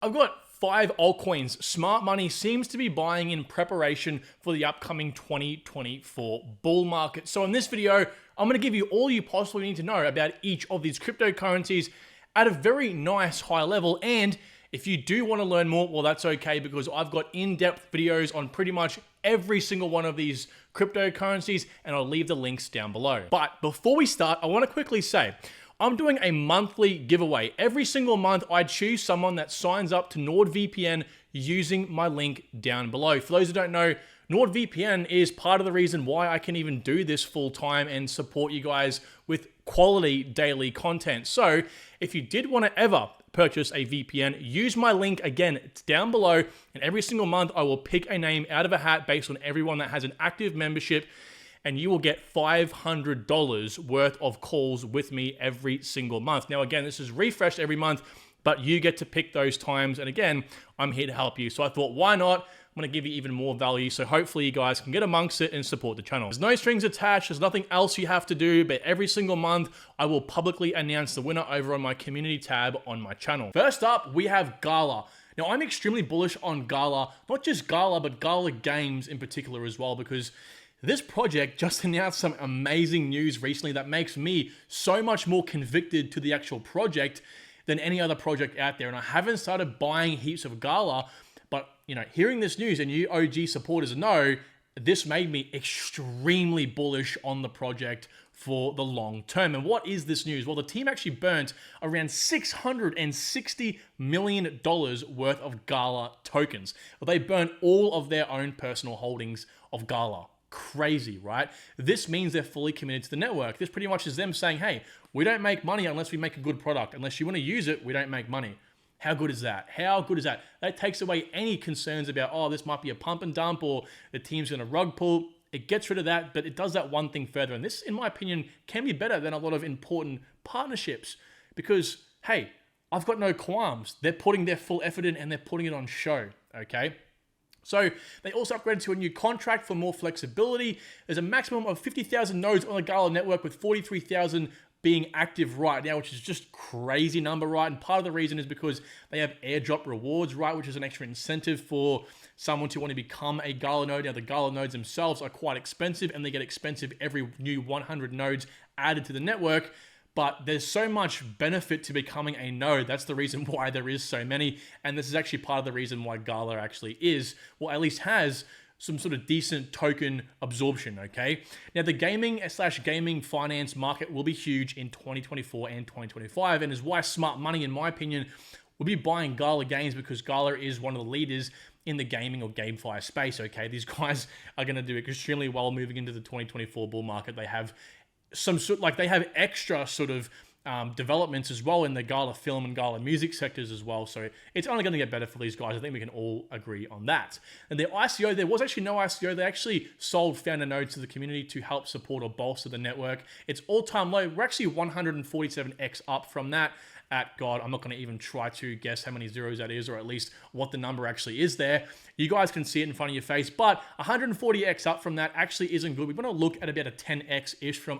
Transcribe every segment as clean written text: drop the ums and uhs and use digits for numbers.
I've got 5 altcoins smart money seems to be buying in preparation for the upcoming 2024 bull market. So in this video, I'm going to give you all you possibly need to know about each of these cryptocurrencies at a very nice high level. And if you do want to learn more, well, that's okay, because I've got in-depth videos on pretty much every single one of these cryptocurrencies, and I'll leave the links down below. But before we start, I want to quickly say, I'm doing a monthly giveaway. Every single month, I choose someone that signs up to NordVPN using my link down below. For those who don't know, NordVPN is part of the reason why I can even do this full time and support you guys with quality daily content. So if you did want to ever purchase a VPN, use my link. Again, it's down below, and every single month I will pick a name out of a hat based on everyone that has an active membership, and you will get $500 worth of calls with me every single month. Now, again, this is refreshed every month, but you get to pick those times. And again, I'm here to help you. So I thought, why not? I'm going to give you even more value. So hopefully you guys can get amongst it and support the channel. There's no strings attached. There's nothing else you have to do, but every single month I will publicly announce the winner over on my community tab on my channel. First up, we have 𝗡cie. Now, I'm extremely bullish on 𝗡cie, not just 𝗡cie, but 𝗡cie Games in particular as well, because this project just announced some amazing news recently that makes me so much more convicted to the actual project than any other project out there. And I haven't started buying heaps of 𝗡cie, but hearing this news, and you OG supporters know, this made me extremely bullish on the project for the long term. And what is this news? Well, the team actually burnt around $660 million worth of 𝗡cie tokens. Well, they burnt all of their own personal holdings of 𝗡cie. Crazy, right? This means they're fully committed to the network. This pretty much is them saying, hey, we don't make money unless we make a good product. Unless you want to use it, we don't make money. How good is that? How good is that? That takes away any concerns about, oh, this might be a pump and dump or the team's going to rug pull. It gets rid of that, but it does that one thing further. And this, in my opinion, can be better than a lot of important partnerships because, hey, I've got no qualms. They're putting their full effort in and they're putting it on show, okay? So they also upgraded to a new contract for more flexibility. There's a maximum of 50,000 nodes on the 𝗡cie network, with 43,000 being active right now, which is just crazy number, right? And part of the reason is because they have airdrop rewards, right? Which is an extra incentive for someone to want to become a 𝗡cie node. Now, the 𝗡cie nodes themselves are quite expensive, and they get expensive every new 100 nodes added to the network. But there's so much benefit to becoming a node. That's the reason why there is so many. And this is actually part of the reason why 𝗡cie actually is, or at least has, some sort of decent token absorption, okay? Now, the gaming/gaming finance market will be huge in 2024 and 2025, and is why smart money, in my opinion, will be buying 𝗡cie games, because 𝗡cie is one of the leaders in the gaming or GameFi space, okay? These guys are going to do extremely well moving into the 2024 bull market. They have they have extra sort of developments as well in the 𝗡cie film and 𝗡cie music sectors as well. So it's only going to get better for these guys. I think we can all agree on that. And their ICO, there was actually no ICO. They actually sold founder nodes to the community to help support or bolster the network. It's all-time low. We're actually 147x up from that. God, I'm not going to even try to guess how many zeros that is, or at least what the number actually is there. You guys can see it in front of your face, but 140x up from that actually isn't good. We want to look at about a 10x-ish from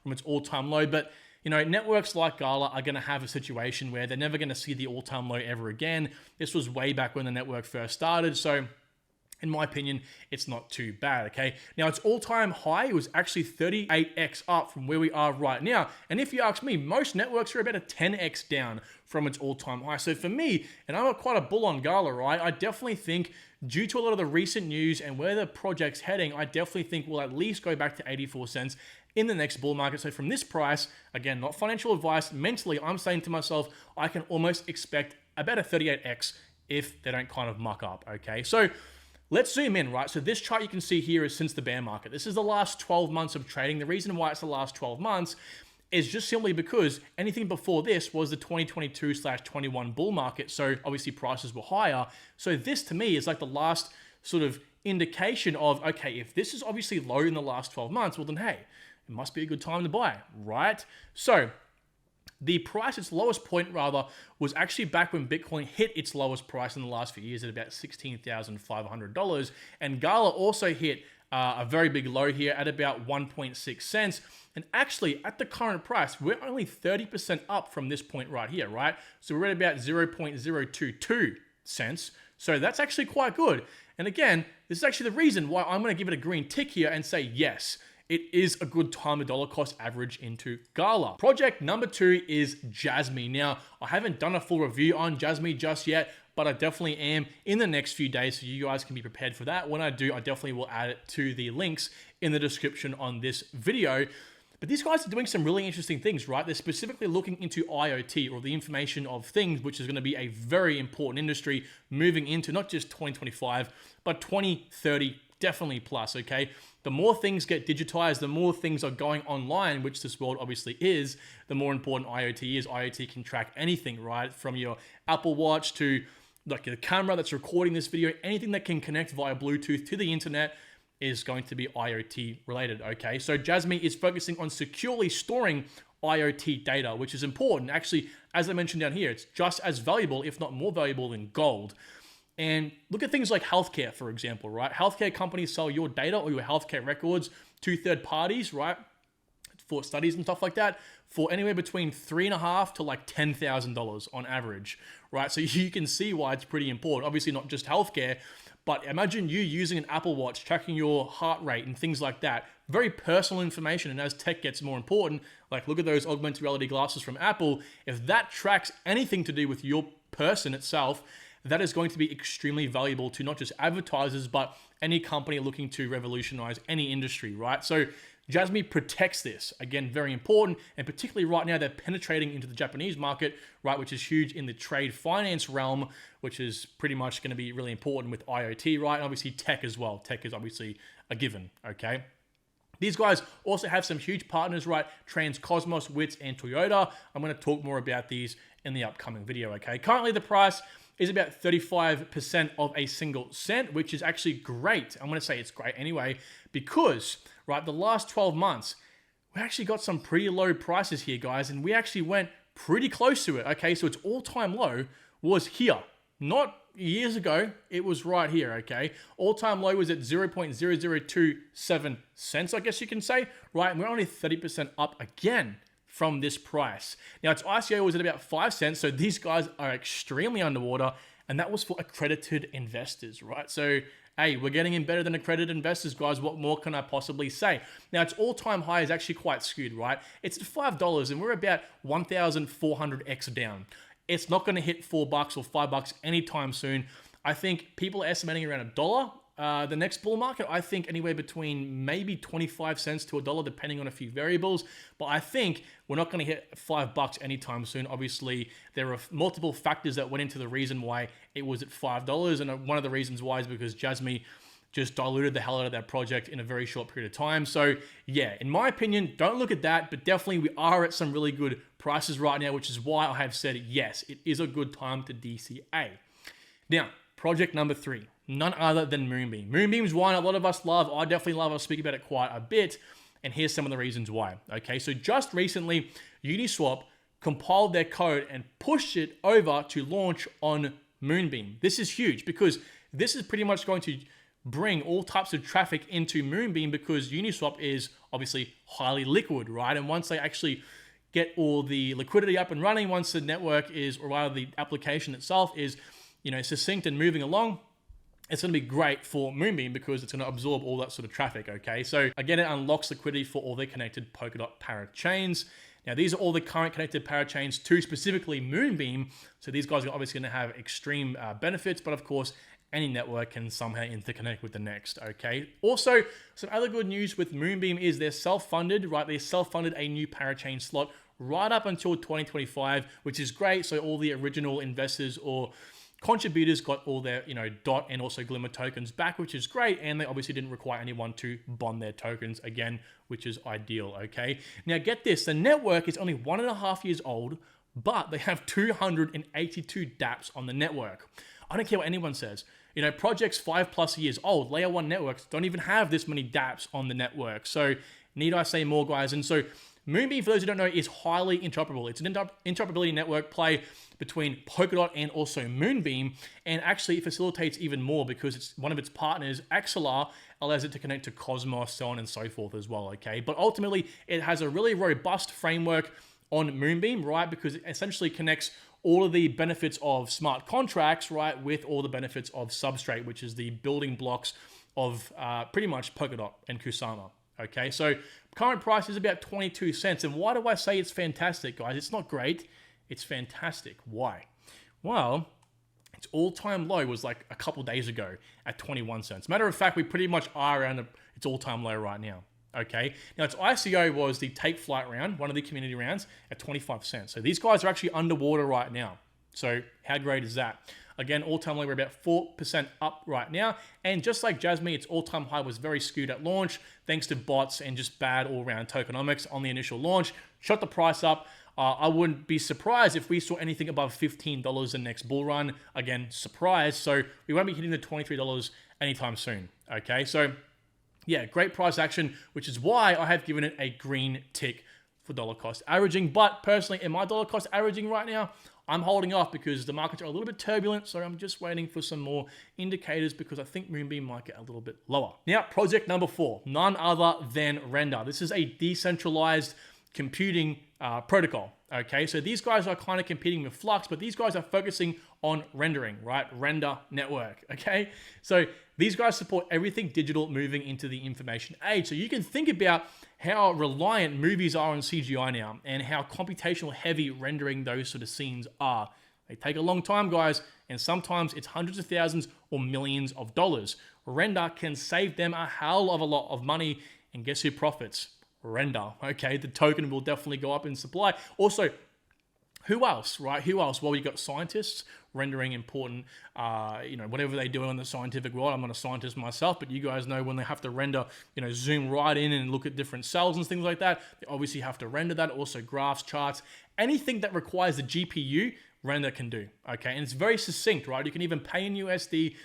its all-time low, but networks like 𝗡cie are going to have a situation where they're never going to see the all-time low ever again. This was way back when the network first started, so in my opinion, it's not too bad, okay? Now, its all-time high was actually 38x up from where we are right now. And if you ask me, most networks are about a 10x down from its all-time high. So for me, and I'm quite a bull on 𝗡cie, right? I definitely think, due to a lot of the recent news and where the project's heading, I definitely think we'll at least go back to 84 cents in the next bull market. So from this price, again, not financial advice, mentally, I'm saying to myself, I can almost expect about a 38x if they don't kind of muck up, okay? So let's zoom in, right? So this chart you can see here is since the bear market. This is the last 12 months of trading. The reason why it's the last 12 months is just simply because anything before this was the 2022/21 bull market. So obviously prices were higher. So this to me is like the last sort of indication of, okay, if this is obviously low in the last 12 months, well then, hey, it must be a good time to buy, right? So the price, its lowest point rather, was actually back when Bitcoin hit its lowest price in the last few years at about $16,500. And 𝗡cie also hit a very big low here at about 1.6 cents. And actually, at the current price, we're only 30% up from this point right here, right? So we're at about 0.022 cents. So that's actually quite good. And again, this is actually the reason why I'm going to give it a green tick here and say yes, it is a good time to dollar cost average into Gala. Project number 2 is JASMY. Now, I haven't done a full review on JASMY just yet, but I definitely am in the next few days, so you guys can be prepared for that. When I do, I definitely will add it to the links in the description on this video. But these guys are doing some really interesting things, right? They're specifically looking into IoT, or the information of things, which is going to be a very important industry moving into not just 2025, but 2030, definitely plus, okay? The more things get digitized, the more things are going online, which this world obviously is, the more important IoT is. IoT can track anything, right? From your Apple Watch to like the camera that's recording this video, anything that can connect via Bluetooth to the internet is going to be IoT related, okay? So JASMY is focusing on securely storing IoT data, which is important. Actually, as I mentioned down here, it's just as valuable, if not more valuable than gold. And look at things like healthcare, for example, right? Healthcare companies sell your data or your healthcare records to third parties, right? For studies and stuff like that, for anywhere between $3,500 to like $10,000 on average, right? So you can see why it's pretty important. Obviously not just healthcare, but imagine you using an Apple Watch, tracking your heart rate and things like that. Very personal information. And as tech gets more important, like look at those augmented reality glasses from Apple. If that tracks anything to do with your person itself, that is going to be extremely valuable to not just advertisers, but any company looking to revolutionize any industry, right? So JASMY protects this. Again, very important. And particularly right now, they're penetrating into the Japanese market, right, which is huge in the trade finance realm, which is pretty much going to be really important with IoT, right? And obviously tech as well. Tech is obviously a given, okay? These guys also have some huge partners, right? 𝗡ance, WITS, and Toyota. I'm going to talk more about these in the upcoming video, okay? Currently, the price is about 35% of a single cent, which is actually great. I'm going to say it's great anyway, because, right, the last 12 months, we actually got some pretty low prices here, guys, and we actually went pretty close to it, okay? So its all-time low was here. Not years ago, it was right here, okay? All-time low was at 0.0027 cents, I guess you can say, right? And we're only 30% up again from this price. Now, its ICO was at about 5 cents, so these guys are extremely underwater, and that was for accredited investors, right? So, hey, we're getting in better than accredited investors, guys. What more can I possibly say? Now, its all-time high is actually quite skewed, right? It's at $5, and we're about 1,400x down. It's not going to hit $4 or $5 anytime soon. I think people are estimating around $1. The next bull market, I think anywhere between maybe 25 cents to $1, depending on a few variables. But I think we're not going to hit $5 anytime soon. Obviously, there are multiple factors that went into the reason why it was at $5. And one of the reasons why is because JASMY just diluted the hell out of that project in a very short period of time. So yeah, in my opinion, don't look at that, but definitely we are at some really good prices right now, which is why I have said yes, it is a good time to DCA. Now, project number 3. None other than Moonbeam. Moonbeam's one a lot of us love. I definitely love. I'll speak about it quite a bit. And here's some of the reasons why. Okay, so just recently, Uniswap compiled their code and pushed it over to launch on Moonbeam. This is huge because this is pretty much going to bring all types of traffic into Moonbeam because Uniswap is obviously highly liquid, right? And once they actually get all the liquidity up and running, once the network is, or rather the application itself is, succinct and moving along, it's going to be great for Moonbeam because it's going to absorb all that sort of traffic, okay? So again, it unlocks liquidity for all their connected Polkadot parachains. Now, these are all the current connected parachains to specifically Moonbeam. So these guys are obviously going to have extreme benefits, but of course, any network can somehow interconnect with the next, okay? Also, some other good news with Moonbeam is they're self-funded, right? They self-funded a new parachain slot right up until 2025, which is great. So all the original investors or contributors got all their, DOT and also Glimmer tokens back, which is great. And they obviously didn't require anyone to bond their tokens again, which is ideal, okay? Now get this, the network is only 1.5 years old, but they have 282 dApps on the network. I don't care what anyone says. Projects 5+ years old, layer 1 networks don't even have this many dApps on the network. So need I say more, guys? And so Moonbeam, for those who don't know, is highly interoperable. It's an interoperability network play between Polkadot and also Moonbeam, and actually it facilitates even more because it's one of its partners, 𝗡cie𝗿𝗱𝗩𝗣, allows it to connect to Cosmos, so on and so forth as well, okay? But ultimately, it has a really robust framework on Moonbeam, right? Because it essentially connects all of the benefits of smart contracts, right, with all the benefits of Substrate, which is the building blocks of pretty much Polkadot and 𝗡cie𝗿𝗍𝗩. Okay, so current price is about 22 cents. And why do I say it's fantastic, guys? It's not great. It's fantastic. Why? Well, its all-time low was like a couple days ago at 21 cents. Matter of fact, we pretty much are around its all-time low right now. Okay, now its ICO was the Take Flight round, one of the community rounds, at 25 cents. So these guys are actually underwater right now. So how great is that? Again, all-time low, we're about 4% up right now. And just like JASMY, its all-time high was very skewed at launch, thanks to bots and just bad all-round tokenomics on the initial launch. Shot the price up. I wouldn't be surprised if we saw anything above $15 the next bull run. Again, surprise. So we won't be hitting the $23 anytime soon. Okay, so yeah, great price action, which is why I have given it a green tick for dollar cost averaging. But personally, in my dollar cost averaging right now, I'm holding off because the markets are a little bit turbulent. So I'm just waiting for some more indicators because I think Moonbeam might get a little bit lower. Now, project number 4, none other than Render. This is a decentralized computing protocol. Okay, so these guys are kind of competing with Flux, but these guys are focusing on rendering, right? Render network. Okay, so these guys support everything digital moving into the information age. So you can think about how reliant movies are on CGI now and how computational heavy rendering those sort of scenes are. They take a long time, guys, and sometimes it's hundreds of thousands or millions of dollars. Render can save them a hell of a lot of money, and guess who profits? Render. Okay, the token will definitely go up in supply. Also, who else, right? Who else? Well, you got scientists rendering important, whatever they do in the scientific world. I'm not a scientist myself, but you guys know when they have to render, zoom right in and look at different cells and things like that, they obviously have to render that. Also graphs, charts, anything that requires the GPU, Render can do. Okay, and it's very succinct, right? You can even pay in USD,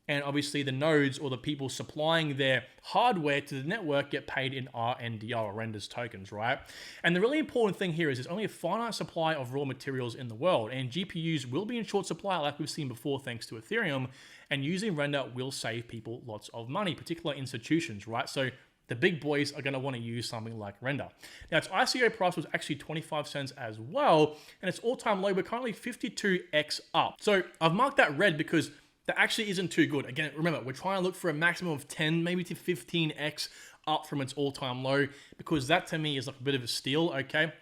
and obviously the nodes or the people supplying their hardware to the network get paid in RNDR, or renders tokens, right? And the really important thing here is there's only a finite supply of raw materials in the world, and GPUs will be in short supply like we've seen before thanks to Ethereum, and using Render will save people lots of money, particularly institutions, right? So the big boys are going to want to use something like Render. Now, its ICO price was actually 25 cents as well, and its all-time low, we're currently 52x up. So I've marked that red because that actually isn't too good. Again, remember, we're trying to look for a maximum of 10, maybe to 15x up from its all-time low, because that to me is like a bit of a steal, okay?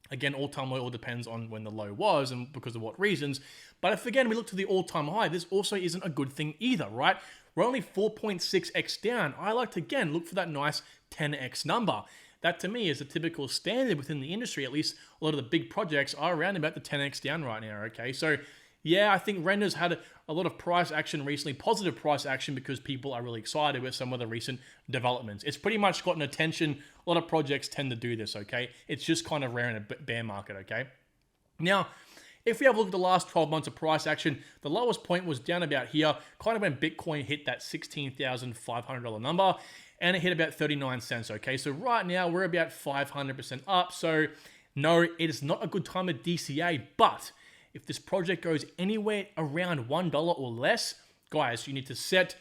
Again, all-time low all depends on when the low was and because of what reasons. But if, again, we look to the all-time high, this also isn't a good thing either, right? We're only 4.6x down. I like to, again, look for that nice 10x number. That to me is a typical standard within the industry. At least a lot of the big projects are around about the 10x down right now, okay? So yeah, I think Render's had a lot of price action recently, positive price action, because people are really excited with some of the recent developments. It's pretty much gotten attention. A lot of projects tend to do this, okay? It's just kind of rare in a bear market, okay? Now, if we have a look at the last 12 months of price action, the lowest point was down about here, kind of when Bitcoin hit that $16,500 number, and it hit about 39 cents, okay? So right now, we're about 500% up. So no, it is not a good time at DCA, but if this project goes anywhere around $1 or less, guys, you need to set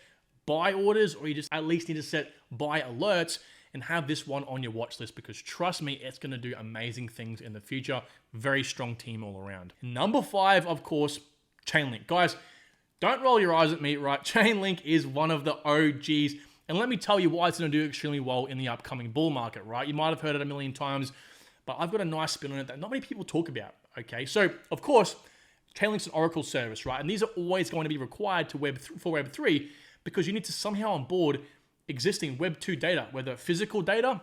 buy orders, or you just at least need to set buy alerts and have this one on your watch list, because trust me, it's going to do amazing things in the future. Very strong team all around. Number 5, of course, Chainlink. Guys, don't roll your eyes at me, right? Chainlink is one of the OGs. And let me tell you why it's going to do extremely well in the upcoming bull market, right? You might have heard it a million times, but I've got a nice spin on it that not many people talk about, okay? So, of course, Chainlink's an Oracle service, right? And these are always going to be required for Web3 because you need to somehow onboard existing Web 2 data, whether physical data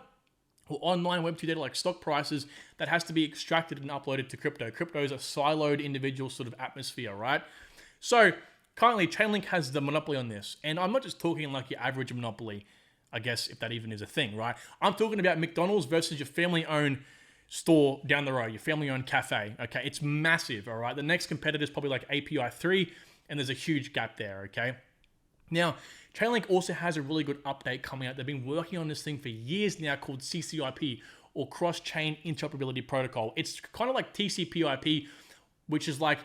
or online Web 2 data like stock prices, that has to be extracted and uploaded to crypto. Crypto is a siloed individual sort of atmosphere, right? So currently Chainlink has the monopoly on this. And I'm not just talking like your average monopoly, I guess, if that even is a thing, right? I'm talking about McDonald's versus your family-owned store down the road, your family-owned cafe, okay? It's massive, all right? The next competitor is probably like API 3, and there's a huge gap there, okay? Now, Chainlink also has a really good update coming out. They've been working on this thing for years now called 𝗡cie𝗿𝗡𝗡, or Cross-Chain Interoperability Protocol. It's kind of like TCP/IP, which is like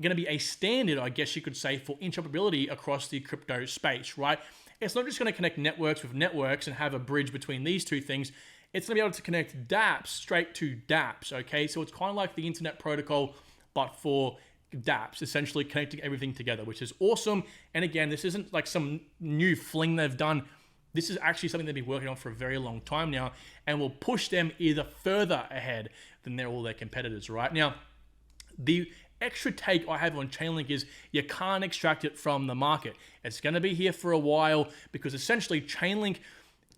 going to be a standard, I guess you could say, for interoperability across the crypto space, right? It's not just going to connect networks with networks and have a bridge between these two things. It's going to be able to connect dApps straight to dApps, okay? So it's kind of like the internet protocol, but for dApps, essentially connecting everything together, which is awesome. And again, this isn't like some new fling they've done. This is actually something they've been working on for a very long time now, and will push them either further ahead than all their competitors. Right now, the extra take I have on Chainlink is you can't extract it from the market. It's going to be here for a while because essentially Chainlink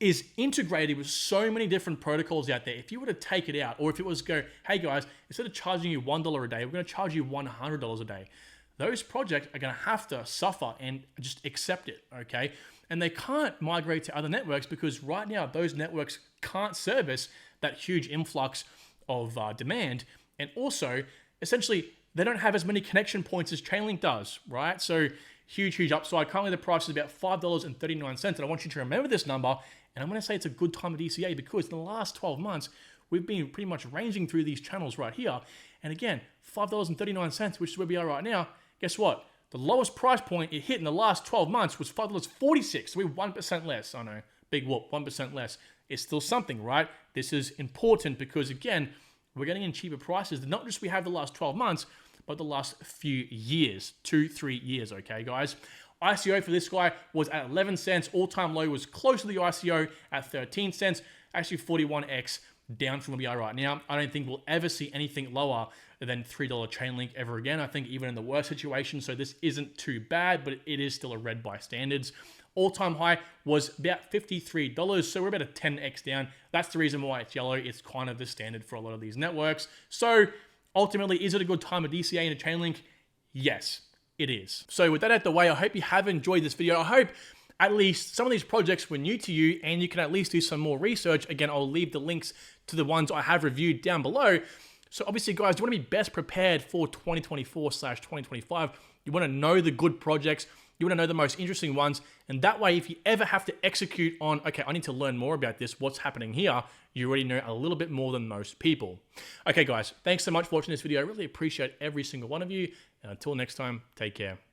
is integrated with so many different protocols out there. If you were to take it out, or if it was go, hey guys, instead of charging you $1 a day, we're going to charge you $100 a day. Those projects are going to have to suffer and just accept it, okay? And they can't migrate to other networks because right now those networks can't service that huge influx of demand. And also, essentially, they don't have as many connection points as Chainlink does, right? So huge upside. Currently the price is about $5.39. And I want you to remember this number. And I'm going to say it's a good time of DCA because in the last 12 months, we've been pretty much ranging through these channels right here. And again, $5.39, which is where we are right now. Guess what? The lowest price point it hit in the last 12 months was $5.46. So we're 1% less. I know, big whoop, 1% less. It's still something, right? This is important because again, we're getting in cheaper prices. Not just we have the last 12 months, but the last few years, 2-3 years, okay, guys? ICO for this guy was at 11 cents. All-time low was close to the ICO at 13 cents. Actually 41x down from where we are right now. I don't think we'll ever see anything lower than $3 Chainlink ever again. I think even in the worst situation, so this isn't too bad, but it is still a red by standards. All-time high was about $53, so we're about a 10x down. That's the reason why it's yellow. It's kind of the standard for a lot of these networks. So ultimately, is it a good time of DCA into Chainlink? Yes, it is. So with that out the way, I hope you have enjoyed this video. I hope at least some of these projects were new to you and you can at least do some more research. Again, I'll leave the links to the ones I have reviewed down below. So obviously, guys, you want to be best prepared for 2024/2025. You want to know the good projects. You want to know the most interesting ones. And that way, if you ever have to execute on, okay, I need to learn more about this, what's happening here, you already know a little bit more than most people. Okay, guys, thanks so much for watching this video. I really appreciate every single one of you. And until next time, take care.